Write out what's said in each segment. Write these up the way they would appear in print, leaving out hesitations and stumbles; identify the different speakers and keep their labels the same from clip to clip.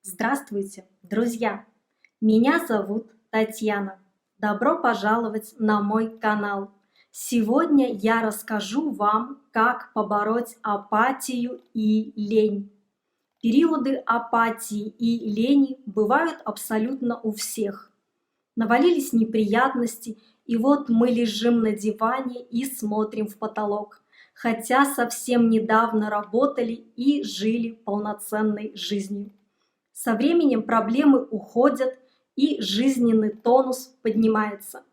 Speaker 1: Здравствуйте, друзья! Меня зовут Татьяна. Добро пожаловать на мой канал. Сегодня я расскажу вам, как побороть апатию и лень. Периоды апатии и лени бывают абсолютно у всех. Навалились неприятности, и вот мы лежим на диване и смотрим в потолок, хотя совсем недавно работали и жили полноценной жизнью. Со временем проблемы уходят и жизненный тонус поднимается.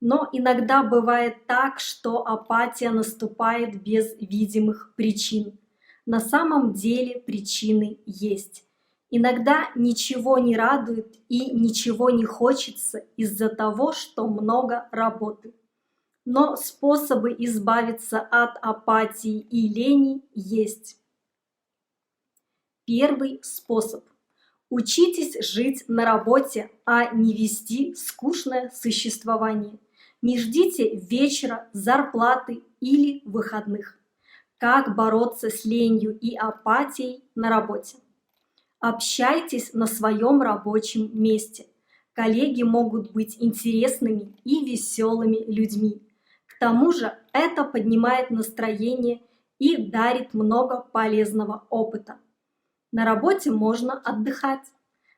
Speaker 1: Но иногда бывает так, что апатия наступает без видимых причин. На самом деле причины есть. Иногда ничего не радует и ничего не хочется из-за того, что много работы. Но способы избавиться от апатии и лени есть. Первый способ. Учитесь жить на работе, а не вести скучное существование. Не ждите вечера, зарплаты или выходных. Как бороться с ленью и апатией на работе? Общайтесь на своем рабочем месте. Коллеги могут быть интересными и веселыми людьми. К тому же это поднимает настроение и дарит много полезного опыта. На работе можно отдыхать.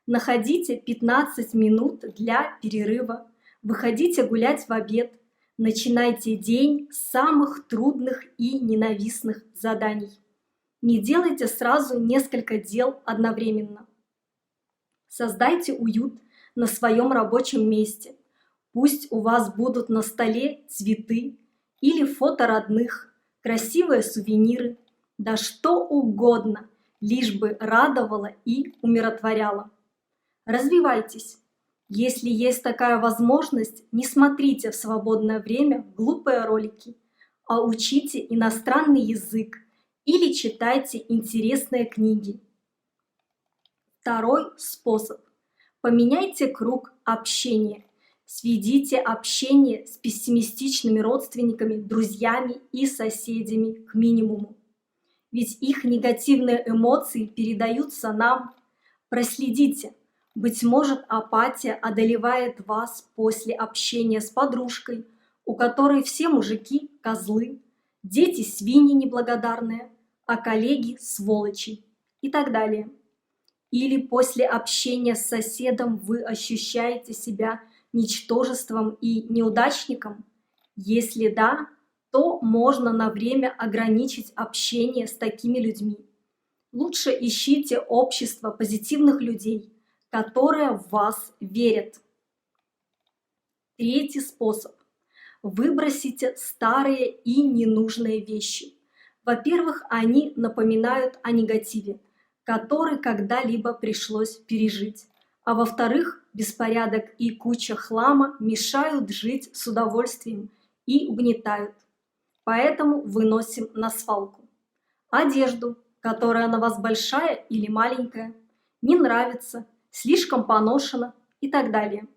Speaker 1: Находите 15 минут для перерыва. Выходите гулять в обед. Начинайте день с самых трудных и ненавистных заданий. Не делайте сразу несколько дел одновременно. Создайте уют на своем рабочем месте. Пусть у вас будут на столе цветы или фото родных, красивые сувениры, да что угодно, лишь бы радовало и умиротворяло. Развивайтесь. Если есть такая возможность, не смотрите в свободное время глупые ролики, а учите иностранный язык или читайте интересные книги. Второй способ. Поменяйте круг общения. Сведите общение с пессимистичными родственниками, друзьями и соседями к минимуму. Ведь их негативные эмоции передаются нам. Проследите. Быть может, апатия одолевает вас после общения с подружкой, у которой все мужики – козлы, дети – свиньи неблагодарные, а коллеги – сволочи и так далее. Или после общения с соседом вы ощущаете себя ничтожеством и неудачником? Если да, то можно на время ограничить общение с такими людьми. Лучше ищите общество позитивных людей, которые в вас верят. Третий способ. Выбросите старые и ненужные вещи. Во-первых, они напоминают о негативе, который когда-либо пришлось пережить. А во-вторых, беспорядок и куча хлама мешают жить с удовольствием и угнетают. Поэтому выносим на свалку. Одежду, которая на вас большая или маленькая, не нравится, слишком поношена и так далее.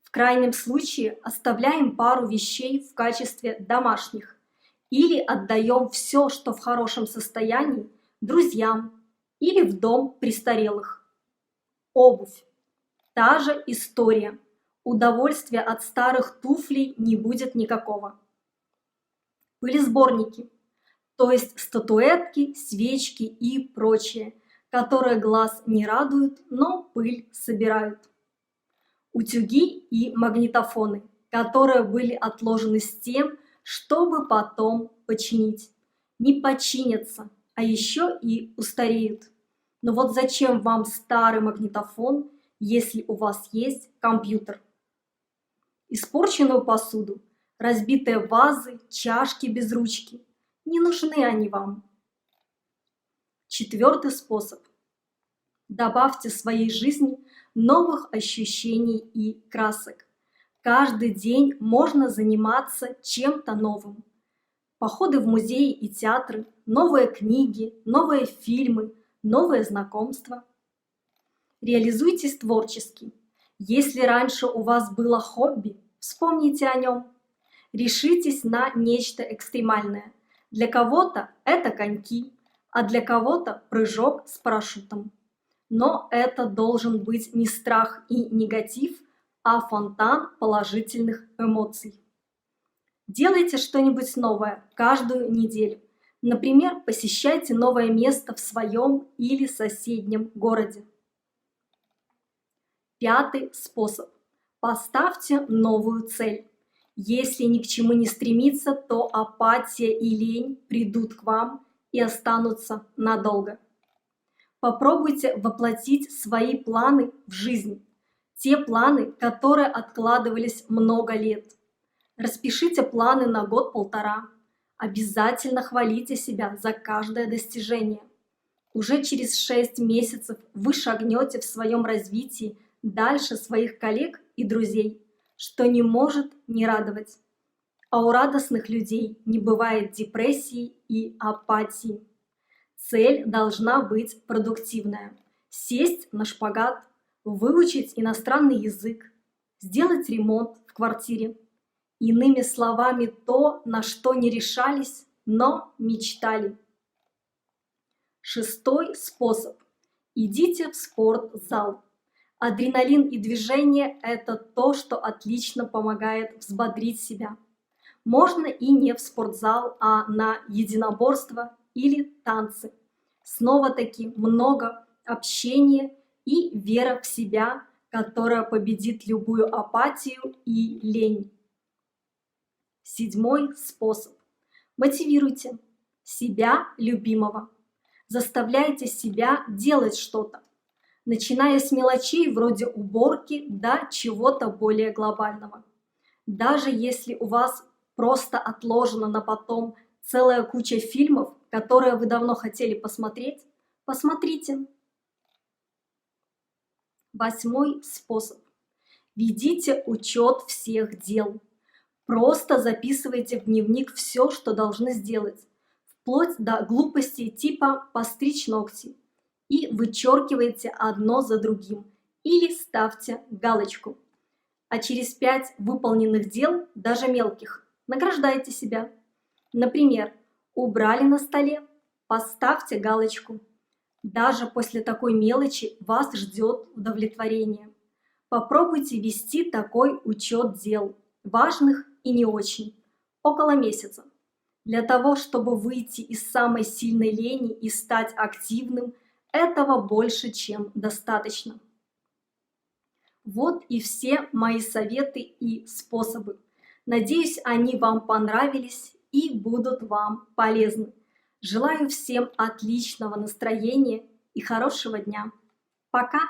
Speaker 1: В крайнем случае оставляем пару вещей в качестве домашних или отдаем все, что в хорошем состоянии, друзьям или в дом престарелых. Обувь. Та же история. Удовольствия от старых туфлей не будет никакого. Пылесборники, то есть статуэтки, свечки и прочее, которые глаз не радуют, но пыль собирают. Утюги и магнитофоны, которые были отложены с тем, чтобы потом починить. Не починятся, а еще и устареют. Но вот зачем вам старый магнитофон, если у вас есть компьютер? Испорченную посуду, разбитые вазы, чашки без ручки. Не нужны они вам. Четвертый способ. Добавьте в своей жизни новых ощущений и красок. Каждый день можно заниматься чем-то новым. Походы в музеи и театры, новые книги, новые фильмы, новые знакомства. Реализуйтесь творчески. Если раньше у вас было хобби, вспомните о нем. Решитесь на нечто экстремальное. Для кого-то это коньки, а для кого-то прыжок с парашютом. Но это должен быть не страх и негатив, а фонтан положительных эмоций. Делайте что-нибудь новое каждую неделю. Например, посещайте новое место в своем или соседнем городе. Пятый способ. Поставьте новую цель. Если ни к чему не стремиться, то апатия и лень придут к вам и останутся надолго. Попробуйте воплотить свои планы в жизнь. Те планы, которые откладывались много лет. Распишите планы на год-полтора. Обязательно хвалите себя за каждое достижение. Уже через 6 месяцев вы шагнете в своем развитии дальше своих коллег и друзей, что не может не радовать. А у радостных людей не бывает депрессии и апатии. Цель должна быть продуктивная. Сесть на шпагат, выучить иностранный язык, сделать ремонт в квартире. Иными словами, то, на что не решались, но мечтали. Шестой способ. Идите в спортзал. Адреналин и движение – это то, что отлично помогает взбодрить себя. Можно и не в спортзал, а на единоборство или танцы. Снова-таки много общения и вера в себя, которая победит любую апатию и лень. Седьмой способ. Мотивируйте себя любимого. Заставляйте себя делать что-то, начиная с мелочей вроде уборки до чего-то более глобального. Даже если у вас просто отложено на потом целая куча фильмов, которые вы давно хотели посмотреть, посмотрите. Восьмой способ. Ведите учет всех дел. Просто записывайте в дневник все, что должны сделать, вплоть до глупостей типа постричь ногти, и вычеркивайте одно за другим или ставьте галочку. А через 5 выполненных дел, даже мелких, награждайте себя. Например, убрали на столе, поставьте галочку. Даже после такой мелочи вас ждет удовлетворение. Попробуйте вести такой учет дел, важных и не очень, около месяца. Для того, чтобы выйти из самой сильной лени и стать активным, этого больше, чем достаточно. Вот и все мои советы и способы. Надеюсь, они вам понравились и будут вам полезны. Желаю всем отличного настроения и хорошего дня. Пока!